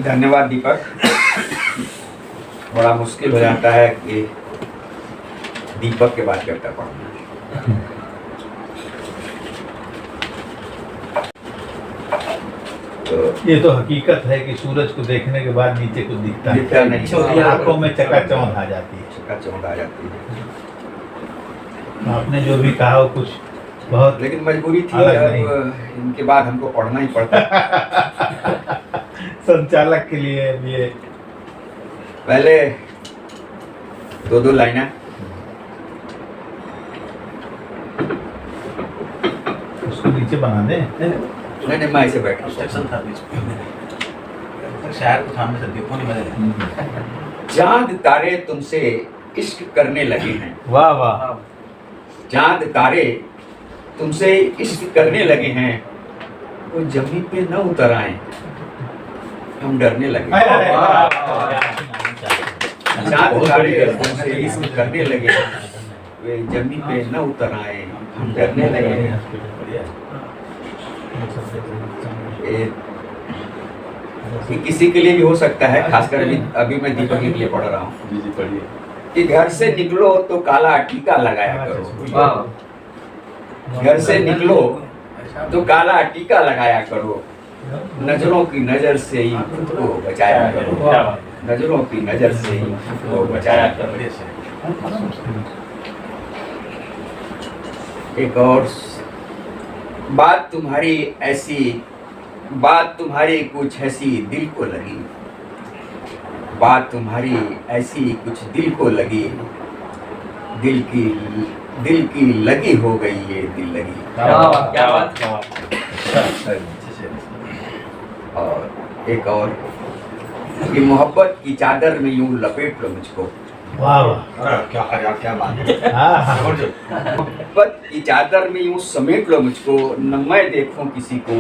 धन्यवाद दीपक। बड़ा मुश्किल हो जाता है कि दीपक के बात करता पढ़ना। ये तो हकीकत है कि सूरज को देखने के बाद नीचे कुछ दिखता नहीं, है, आंखों में चकाचौंध आ जाती है। चकाचौंध आ जाती है। आपने जो भी कहा वो कुछ बहुत, लेकिन मजबूरी थी, अलग अब नहीं। इनके बाद हमको पढ़ना ही पड़ता। संचालक के लिए ये पहले दो लाइनें उसको नीचे बना दे। नहीं, मैं ऐसे बैठा हूं। सेक्शन था बीच में, शहर को सामने से देखो नहीं मैंने। चांद तारे तुमसे इश्क करने लगे हैं। वाह वाह। चांद तारे तुमसे इश्क करने लगे हैं, वो जमीन पे न उतर आए, हम डरने लगे। चांद तारे तुमसे इश्क करने लगे हैं, वे जमीन पे न उतर आए, हम डरने लगे। ये किसी के लिए भी हो सकता है, खासकर अभी मैं दीपक के लिए पढ़ रहा हूँ कि घर से निकलो तो काला टीका लगाया करो। घर से निकलो तो काला टीका लगाया करो, नजरों की नजर से ही खुद को बचाया करो। नजरों की नजर से ही खुद को बचाया करो। एक और बात तुम्हारी कुछ ऐसी दिल को लगी। बात तुम्हारी ऐसी कुछ दिल को लगी, दिल की लगी हो गई ये दिल लगी। क्या बात। और एक और कि मोहब्बत की चादर में यूं लपेट लो मुझको। वाह वाह। क्या बात है। मोहब्बत की चादर में यूं समेट लो मुझको, न मैं देखूं किसी को,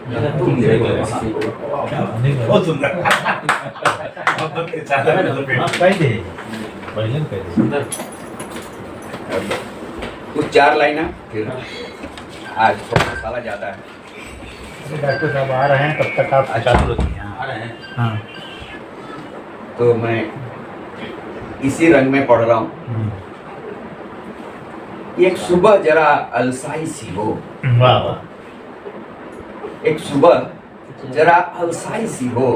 न तुम देखो किसी को। बहुत सुंदर। सुंदर। कुछ 4 लाइनें फिर आज थोड़ा मसाला ज़्यादा है। डॉक्टर साहब आ रहे हैं, तब तक आप चालू रखिए। आ रहे हैं। हाँ। तो मैं इसी रंग में पढ़ रहा हूँ। एक सुबह जरा अलसाई सी हो। वाह वाह। एक सुबह जरा अलसाई सी हो,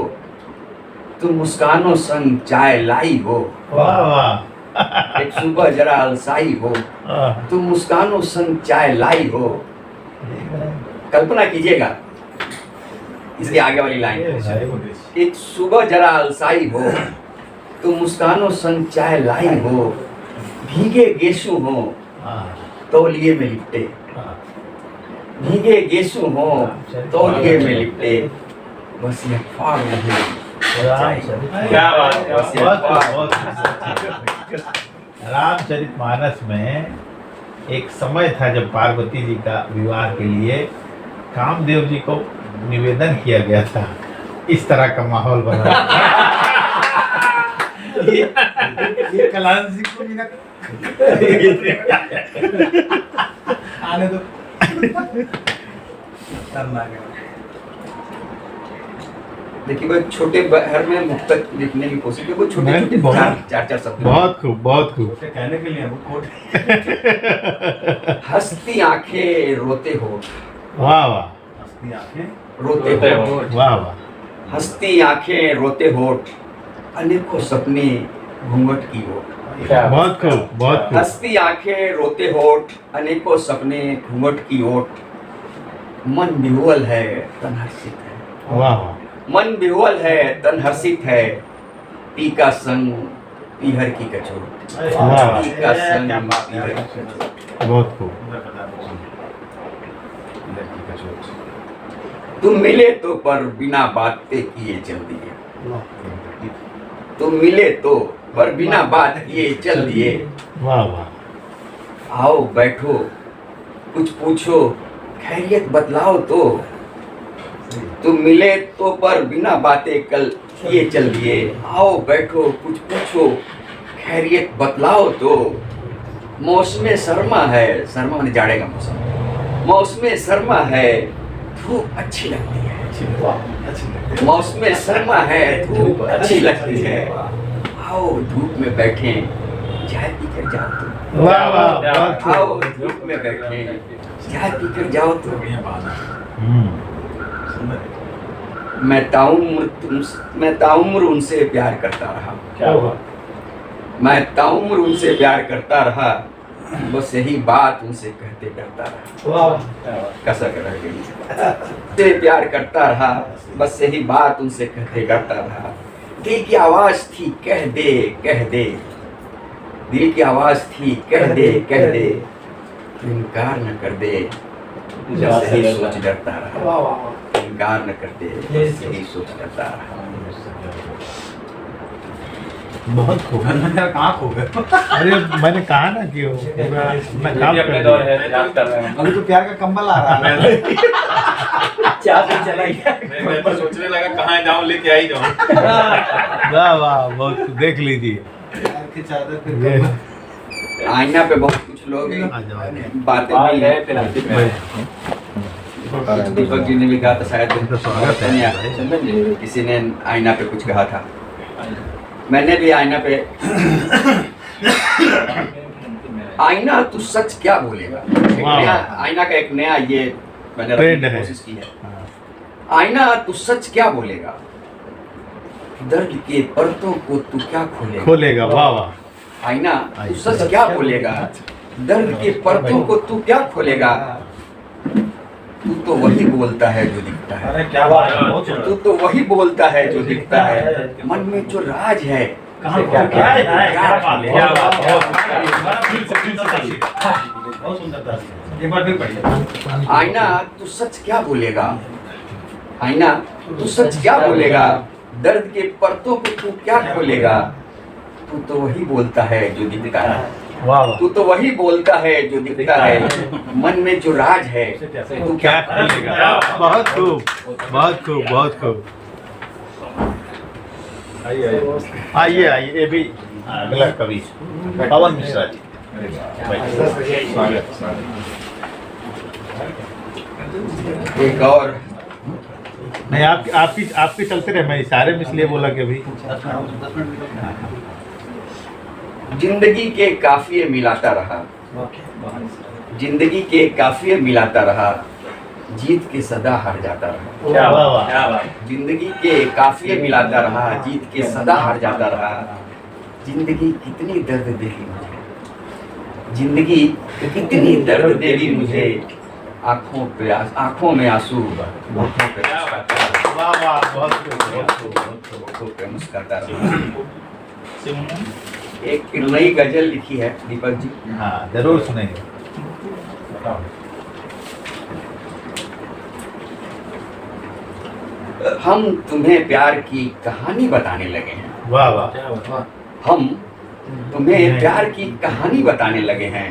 तुम मुस्कानों संग चाय लाई हो। वाह वाह। एक सुबह जरा अलसाई हो, तुम मुस्कानों संग चाय लाई हो। कल्पना कीजिएगा इसके आगे वाली लाइन। एक सुबह जरा अलसाई हो, तुम मुस्कानों संग चाय लाई हो। भीगे गेसू हो तौलिए में लिपटे। भीगे गेसू हो तौलिए में लिपटे, बस ये ख्वाब नहीं। क्या बात है। रामचरितमानस में एक समय था जब पार्वती जी का विवाह के लिए कामदेव जी को निवेदन किया गया था, इस तरह का माहौल बना। ये कलान सिंह को भी ना आने दो। देखिए वो छोटे बहर में मुक्तक लिखने की कोशिश की, वो छोटे छोटे चार शब्द। बहुत खूब, बहुत खूब। कहने के लिए वो कोट। हंसती आंखें रोते हो। वाह वाह। हंसती आंखें रोते होठ। वाह वाह। हंसती आंखें रोते होठ, अनेकों सपने घूंघट की ओट। बहुत खूब, बहुत खूब। हंसती आंखें रोते होठ, अनेकों सपने घूंघट की ओट। मन विह्वल है तन हर्षित है। वाह वाह। मन विह्वल है तन हर्षित है, पीका संग पीहर की कचोट। वाह। पीका संग पीहर की कचोट। बहुत खूब। तुम मिले तो पर बिना बातें किए चल दिए। तुम मिले तो पर बिना बात किए चल दिए। वाह वाह। आओ बैठो कुछ पूछो, खैरियत बतलाओ तो। तुम मिले तो पर बिना बातें कल किए चल दिए। आओ बैठो कुछ पूछो, खैरियत बतलाओ तो। मौसम सरमा है, सरमा माने जाड़े का मौसम। मौसम सरमा है, धूप अच्छी लगती है। मौसम सरमा है, धूप अच्छी लगती है, आओ धूप में बैठे चाय पीकर जाओ तो। वाह वाह बहुत खूब। आओ धूप में बैठे चाय पीकर जाओ तो। मैं ताउम्र उनसे प्यार करता रहा, मैं ताउम्र उनसे प्यार करता रहा, बस यही बात उनसे कहते डरता रहा। कसक रह गई। से प्यार करता रहा, बस यही बात उनसे कहते डरता रहा। दिल की आवाज थी कह दे कह दे, दिल की आवाज थी कह दे तो इनकार न कर दे, बस यही सोच डरता रहा। इनकार न कर दे, बस यही सोच डरता रहा। बहुत खूब। कहाँ खो गए? अरे मैंने कहा ना कि मैं काम कर रहा हूँ। अभी तो प्यार का कंबल आ रहा है। चला गया। मैं तो सोचने लगा कहाँ जाऊँ, लेके आई जाऊँ। वाह वाह बहुत देख लीजिए। प्यार की चादर पे ये कंबल। आईना पे बहुत कुछ लोग आ जाओ। बातें भी हैं। दीपक जी ने भी कहा था शायद तो स्वागत है। चंदन जी, किसी ने आईना पे कुछ कहा था, मैंने भी आईना पे आईना तू सच क्या बोलेगा, एक वाह। नया आईना का एक नया ये मैंने ट्रेंड रखने की है। कोशिश की है। आईना तू सच क्या बोलेगा, दर्द के पर्दों को तू क्या खोलेगा। खोलेगा। वाह वाह। आईना तू सच क्या बोलेगा, दर्द के पर्दों को तू क्या खोलेगा। तू तो वही बोलता है जो दिखता है, अरे क्या बात है, बहुत सुंदर। तू तो वही बोलता है जो दिखता है, मन में जो राज है कहाँ क्या क्या है? क्या बात है, क्या बात है। बहुत बहुत सुंदर था। एक बार फिर पढ़िए। आईना तू सच क्या बोलेगा, आईना तू सच क्या बोलेगा, दर्द के पर्दों को तू क्या खोलेगा। तू तो वही बोलता है जो दिखता है, वाह वाह। तू तो वही बोलता है जो दिखता है, मन में जो राज है तू क्या खोलेगा। बहुत खूब बहुत खूब बहुत खूब। आइए आइए, ये भी अगला कवि पवन मिश्रा जी। एक और नहीं आपकी चलते रहे, मैं इशारे में इसलिए बोला कि अभी जिंदगी के काफिये मिलाता रहा, जिंदगी के काफिये मिलाता रहा, जीत के सदा हार जाता रहा। क्या वाह, बात, वाह। क्या बात। जिंदगी के काफिये मिलाता रहा, जीत के सदा हार जाता रहा। जिंदगी कितनी दर्द देगी मुझे, जिंदगी कितनी दर्द देगी मुझे, आंखों में आंसू, होठों पे मुस्काता, वाह वाह बहुत खूब बहुत खूब बहुत खूब। होठों पे मुस्काता रहा। एक नई गजल लिखी है दीपक जी। हाँ जरूर सुनेंगे। हम तुम्हें प्यार की कहानी बताने लगे हैं, वाह वाह। हम तुम्हें प्यार की कहानी बताने लगे हैं,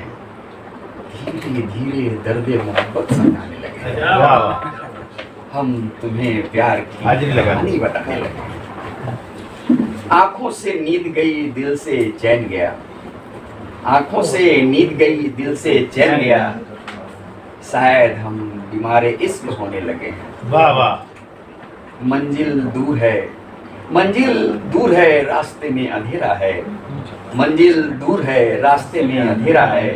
धीरे धीरे दर्द मोहब्बत समझाने लगे हैं। वाह वाह। हम तुम्हें प्यार की हाजिरी लगा। कहानी बताने लगे हैं। आंखों से नींद गई दिल से चैन गया, आंखों से नींद गई दिल से चैन गया, शायद हम बीमारे इश्क होने लगे हैं। वाह वाह। मंजिल दूर है, मंजिल दूर है, रास्ते में अंधेरा है, मंजिल दूर है, रास्ते में अंधेरा है,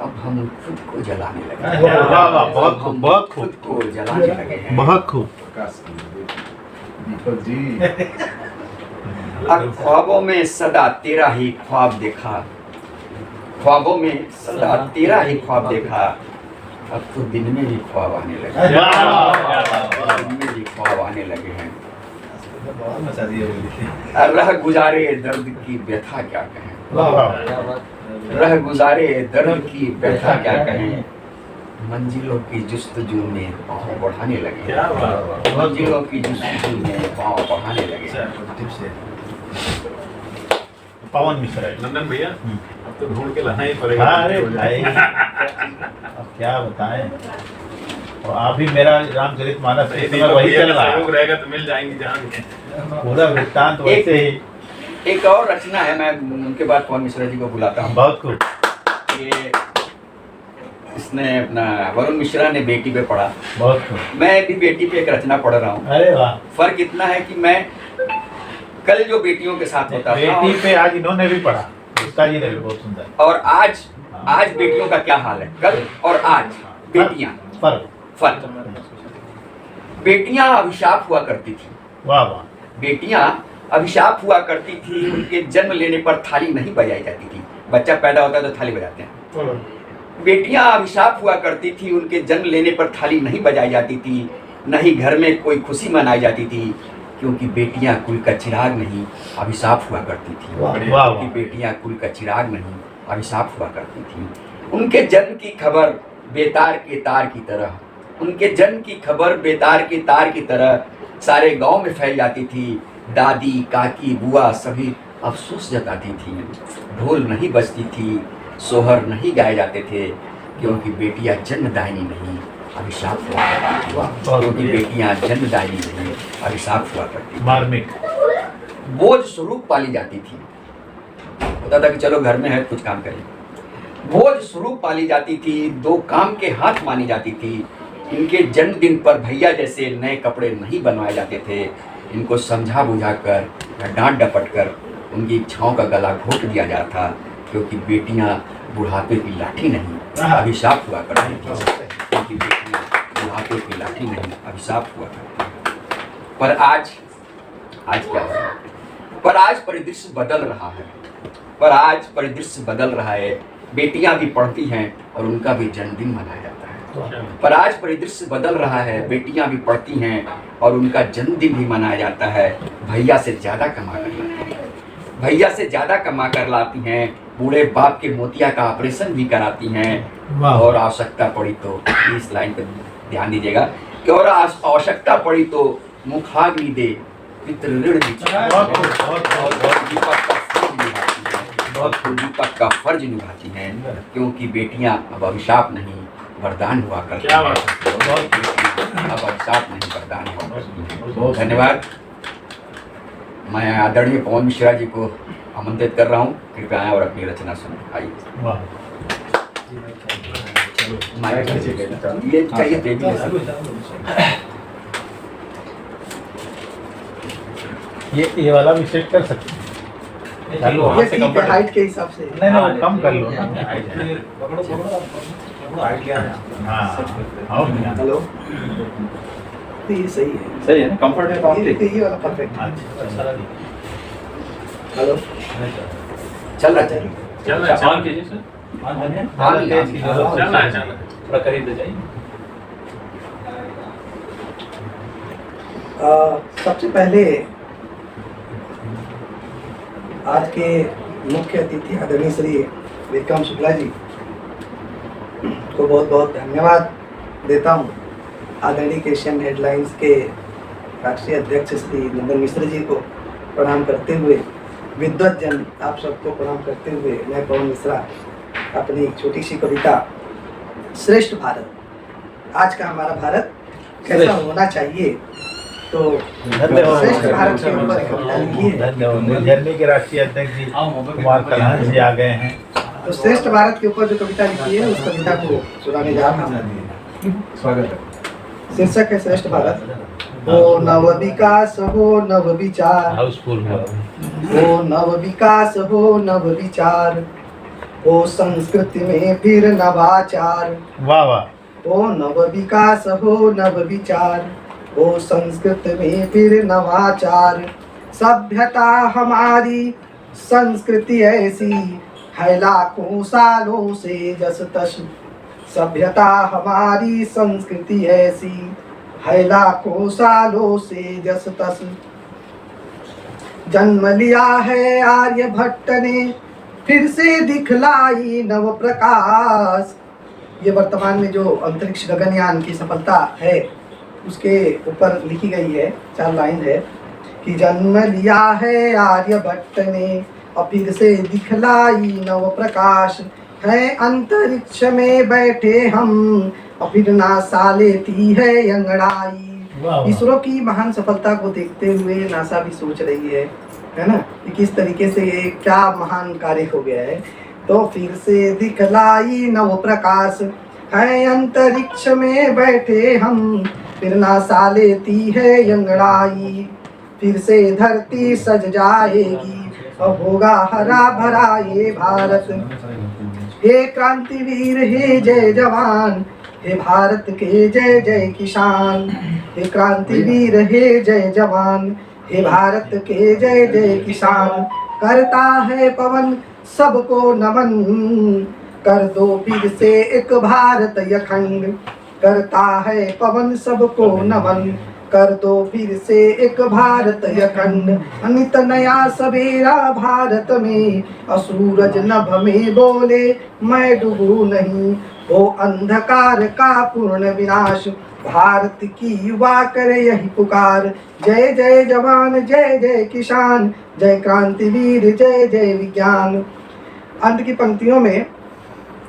अब हम खुद को जलाने लगे हैं। वाह वाह बहुत खूब बहुत खुद खूब को जलाने लगे हैं। बहुत खूब। दीपक जी। अब ख्वाबों में सदा तेरा ही ख्वाब देखा, ख्वाबों में सदा तेरा ही ख्वाब देखा, अब तो दिन में भी ख्वाब आने लगे हैं। वाह वाह। दिन में भी ख्वाब आने लगे हैं। बहुत मचा दिया। रह गुजारे दर्द की व्यथा क्या कहें, वाह वाह। रह गुजारे दर्द की व्यथा क्या कहें, मंजिलों की जुस्तजू में पाँव बढ़ाने लगे क्या हैं। बात। मंजिलों की जुस्तजू में पाँव बढ़ाने लगे हैं। पवन मिश्रा जी। नंदन भैया, हम्म। अब तो ढूंढ के लाना ही पड़ेगा। हाँ, अरे भाई अब क्या बताएं। और अभी मेरा रामचरितमानस इस समय वही चल रहा सहयोग है, रहेगा तो मिल जाएंगे जहाँ भी। पूरा वृत्तांत वैसे ही। एक और रचना है, मैं उनके बाद पवन मिश्रा जी को बुलाता हूँ। बहुत खूब। ये इसने अपना वरुण मिश्रा ने बेटी पे पढ़ा, बहुत खूब। मैं भी बेटी पे एक रचना पढ़ रहा हूँ। अरे वाह। फर्क इतना है कि मैं कल जो बेटियों के साथ होता था बेटी पे आज इन्होंने भी पढ़ा, उसका जी ने भी बहुत सुंदर। और आज बेटियों का क्या हाल है, कल और आज बेटियां, फर्क। बेटियां अभिशाप हुआ करती थी। वाह वाह। बेटियां अभिशाप हुआ करती थी, उनके जन्म लेने पर थाली नहीं बजाई जाती थी। बच्चा पैदा होता है तो थाली बजाते हैं। बेटियां अभिशाप हुआ करती थी, उनके जन्म लेने पर थाली नहीं बजाई जाती थी, न ही घर में कोई खुशी मनाई जाती थी, क्योंकि बेटियां कुल का चिराग नहीं अभिशाप हुआ करती थी। क्योंकि बेटियां कुल का चिराग नहीं अभिशाप हुआ करती थी। उनके जन्म की खबर बेतार के तार की तरह, उनके जन्म की खबर बेतार के तार की तरह सारे गांव में फैल जाती थी। दादी, काकी, बुआ सभी अफसोस जताती थी। ढोल नहीं बजती थी, सोहर नहीं गाए जाते थे, क्योंकि बेटियां जन्मदायिनी नहीं अभिशाप हुआ करती थी। क्योंकि बेटियां जन्मदायिनी नहीं अभिशाप हुआ करती थी। मार्मिक बोझ स्वरूप पाली जाती थी। होता था कि चलो घर में है कुछ काम करें। बोझ स्वरूप पाली जाती थी, दो काम के हाथ मानी जाती थी। इनके जन्मदिन पर भैया जैसे नए कपड़े नहीं बनवाए जाते थे। इनको समझा बुझा कर या डांट डपट कर उनकी इच्छाओं का गला घोट दिया जाता था, क्योंकि बेटियां बुढ़ापे की लाठी नहीं अभिशाप हुआ करती थी। क्योंकि बेटियां बुढ़ापे की लाठी नहीं अभिशाप हुआ करती थी। पर आज क्या हो रहा है? पर आज परिदृश्य बदल रहा है। पर आज परिदृश्य बदल रहा है। बेटियां भी पढ़ती हैं और उनका भी जन्मदिन मनाया जाता है। पर आज परिदृश्य बदल रहा है। बेटियां भी पढ़ती हैं और उनका जन्मदिन भी मनाया जाता है। भैया से ज़्यादा कमा कर लाती हैं। भैया से ज़्यादा कमा कर लाती हैं। बूढ़े बाप के मोतिया का ऑपरेशन भी कराती हैं। और आवश्यकता पड़ी तो, इस लाइन पर ध्यान दीजिएगा, कि और आवश्यकता पड़ी तो मुखाग्नि दे पितृ ऋण दीपक का फर्ज निभाती हैं, क्योंकि बेटियां अब अभिशाप नहीं वरदान हुआ करती हैं। अब अभिशाप नहीं वरदान हुआ करती हैं। धन्यवाद। मैं आदरणीय पवन मिश्रा जी को आमंत्रित कर रहा हूँ, कृपया आएं और अपनी रचना सुनें। आइए। ये चाहिए देवी ये वाला भी सेट कर सकते हैं। ये ठीक है, हाइट के हिसाब से। नहीं वो कम कर लो ना। हाँ हेलो, तो ये सही है ना, कंफर्ट है ये वाला परफेक्ट। हेलो, चल रहा है। ऑन कीजिए सर। चल रहा है प्रकरित जाइए। सबसे पहले आज के मुख्य अतिथि आदरणीय श्री विक्रम शुक्ला जी को बहुत बहुत धन्यवाद देता हूँ। आदरणीय एशियन हेडलाइंस के राष्ट्रीय अध्यक्ष श्री नंदन मिश्र जी को प्रणाम करते हुए, विद्वत जन आप सबको प्रणाम करते हुए, मैं पवन मिश्रा अपनी एक छोटी सी कविता श्रेष्ठ भारत, आज का हमारा भारत कैसा होना चाहिए, तो श्रेष्ठ भारत के ऊपर कविता लिखी है। धन्यवाद। के राष्ट्रीय अध्यक्ष जी कुमार कलान जी आ गए हैं। तो श्रेष्ठ भारत के ऊपर जो कविता लिखी है उस कविता को सुनाने जा रहा हूँ। स्वागत है। शीर्षक है श्रेष्ठ भारत। हो नव विकास हो नव विचार, हाउसफुल हो नव विकास हो नव विचार, हो संस्कृति में फिर नवाचार। वाह वाह। हो नव विकास हो नव विचार, हो संस्कृति में फिर नवाचार। सभ्यता हमारी संस्कृति ऐसी है लाखों सालों से जस तस। सभ्यता हमारी संस्कृति ऐसी है लाखों सालों से जस तस। जन्म लिया है आर्यभट्ट ने फिर से दिखलाई नव प्रकाश। ये वर्तमान में जो अंतरिक्ष गगनयान की सफलता है उसके ऊपर लिखी गई है, 4 लाइन है कि जन्म लिया है आर्यभट्ट ने और फिर से दिखलाई नव प्रकाश। है अंतरिक्ष में बैठे हम और फिर नासा लेती है अंगड़ाई। इसरो की महान सफलता को देखते हुए नासा भी सोच रही है ना, कि किस तरीके से ये क्या महान कार्य हो गया है। तो फिर से दिखलाई नव प्रकाश, है अंतरिक्ष में बैठे हम, फिर नासा लेती है अंगड़ाई, फिर से धरती सज जाएगी, अब होगा हरा भरा ये भारत। हे क्रांतिवीर हे जय जवान, हे भारत के जय जय किसान। हे क्रांतिवीर हे जय जवान, हे भारत के जय जय किसान। करता है पवन सबको नमन, कर दो फिर से एक भारत अखंड। करता है पवन सबको नमन, कर दो फिर से एक भारत अखंड। अनित नया सवेरा भारत में, असूरज नभ में बोले मैं डूबू नहीं। हो अंधकार का पूर्ण विनाश, भारत की युवा करे यही पुकार। जय जय जवान जय जय किसान, जय क्रांतिवीर जय जय विज्ञान। अंत की पंक्तियों में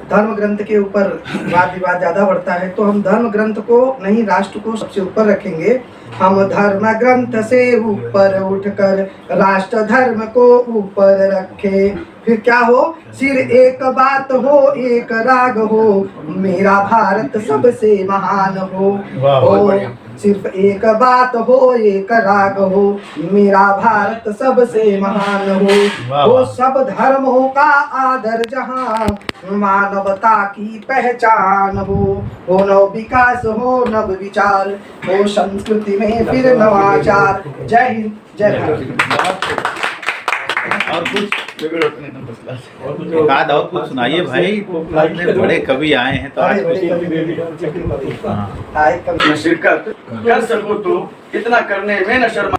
धर्म ग्रंथ के ऊपर वाद विवाद ज्यादा बढ़ता है, तो हम धर्म ग्रंथ को नहीं, राष्ट्र को सबसे ऊपर रखेंगे। हम धर्म ग्रंथ से ऊपर उठकर राष्ट्र धर्म को ऊपर रखे। फिर क्या हो, सिर एक बात हो एक राग हो, मेरा भारत सबसे महान हो। सिर्फ एक बात हो एक राग हो, मेरा भारत सबसे महान हो सब धर्मों का आदर जहाँ, मानवता की पहचान हो नव विकास हो नव विचार, हो संस्कृति में फिर नवाचार। जय हिंद जय भारत। और कुछ एकाध और कुछ सुनाइए भाई, इतने बड़े कवि आए हैं तो आज मैं शिरकत कर सकूं तो इतना करने में न शर्मा।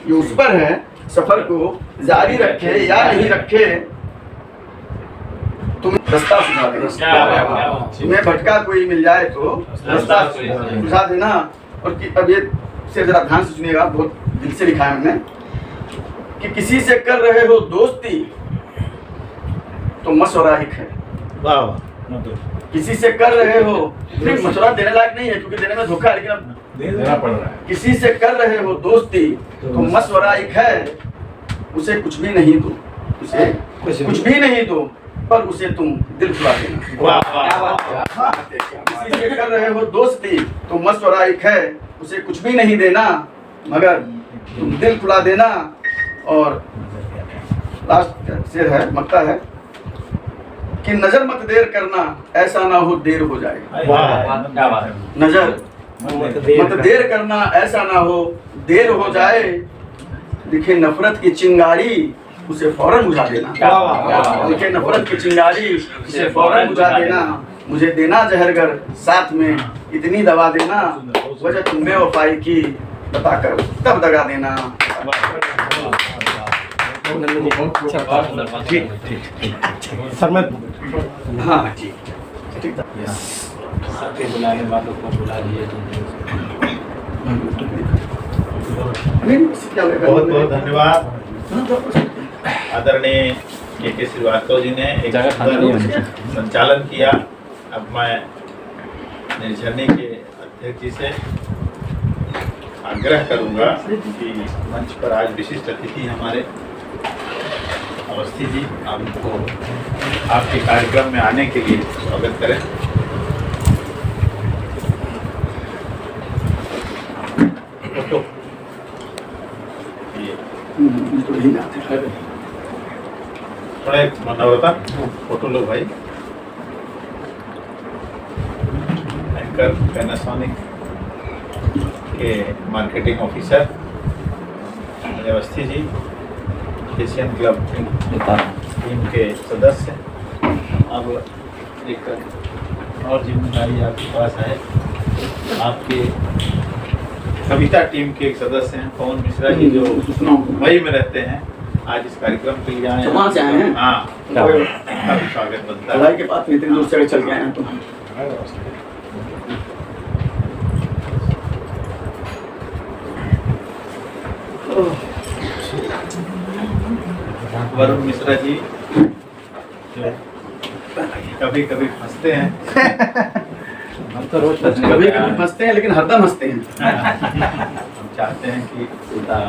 ये उस पर है सफर को जारी रखे या नहीं रखे, तुम रास्ता सुझा देना। तुम्हें भटका कोई मिल जाए तो रास्ता सुझा देना। और अब ये से जरा ध्यान से सुनिएगा, बहुत दिल से लिखा है हमने कि किसी से कर रहे हो दोस्ती तो मशवरा ही है। किसी से कर रहे हो, मशवरा देने लायक नहीं है क्योंकि देने में धोखा है, लेकिन अब देना पड़ रहा है। किसी से कर रहे हो दोस्ती तो मशवरा एक है, उसे कुछ भी नहीं दो, उसे कुछ भी नहीं दो, पर उसे तुम दिल खुला देना। किसी से कर रहे हो दोस्ती तो मशवरा एक है, उसे कुछ भी नहीं देना, मगर तुम दिल खुला देना। और लास्ट शेर है, मक्ता है कि नजर मत देर करना, ऐसा ना हो देर हो जाए। नजर मत देर करना, ऐसा ना हो देर हो जाए। दिखे नफरत की चिंगारी, उसे फौरन बुझा देना। दिखे नफरत की चिंगारी, उसे फौरन बुझा देना। मुझे देना जहरगर, साथ में इतनी दवा देना, वजह तुम बेवफाई की बताकर तब दगा देना। ठीक सर मैं हाँ ठीक सबके बुलाने वालों को बुला लिए। बहुत बहुत धन्यवाद आदरणीय के श्रीवास्तव जी ने एक संचालन किया। अब मैं निर्झरने के अध्यक्ष जी से आग्रह करूंगा कि मंच पर आज विशिष्ट अतिथि हमारे अवस्थी जी, आपको आपके कार्यक्रम में आने के लिए स्वागत करें। फोटो थोड़ा मनोरता फोटो लो भाई। एंकर पैनासोनिक के marketing officer Awasthi ji, Asian club team के सदस्य, अब एक और जिम्मेदारी आपके पास है। आपके कविता टीम के एक सदस्य हैं पवन मिश्रा जी, जो मुंबई में रहते हैं, आज इस कार्यक्रम के लिए आए हैं। वहाँ से आए हैं? हाँ, काफी स्वागत बनता है। के बाद इतनी दूर से चल के आए हैं तो वरुण मिश्रा जी कभी कभी फंसते हैं। हम तो रोज कभी कभी फंसते हैं लेकिन हरदम हंसते हैं। हम चाहते हैं कि उनका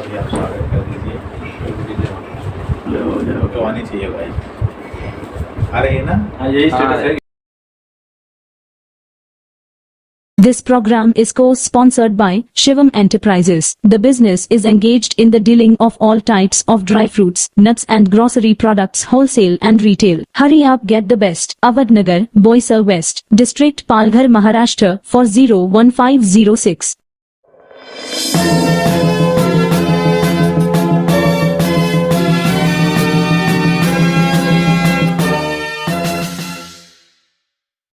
भी आप स्वागत कर दीजिए। तो आनी चाहिए भाई। आ रही है ना? हाँ, यही स्टेटस है। This program is co-sponsored by Shivam Enterprises. The business is engaged in the dealing of all types of dry fruits, nuts and grocery products wholesale and retail. Hurry up, get the best. Awadnagar, Boisar West, District Palghar, Maharashtra 401506.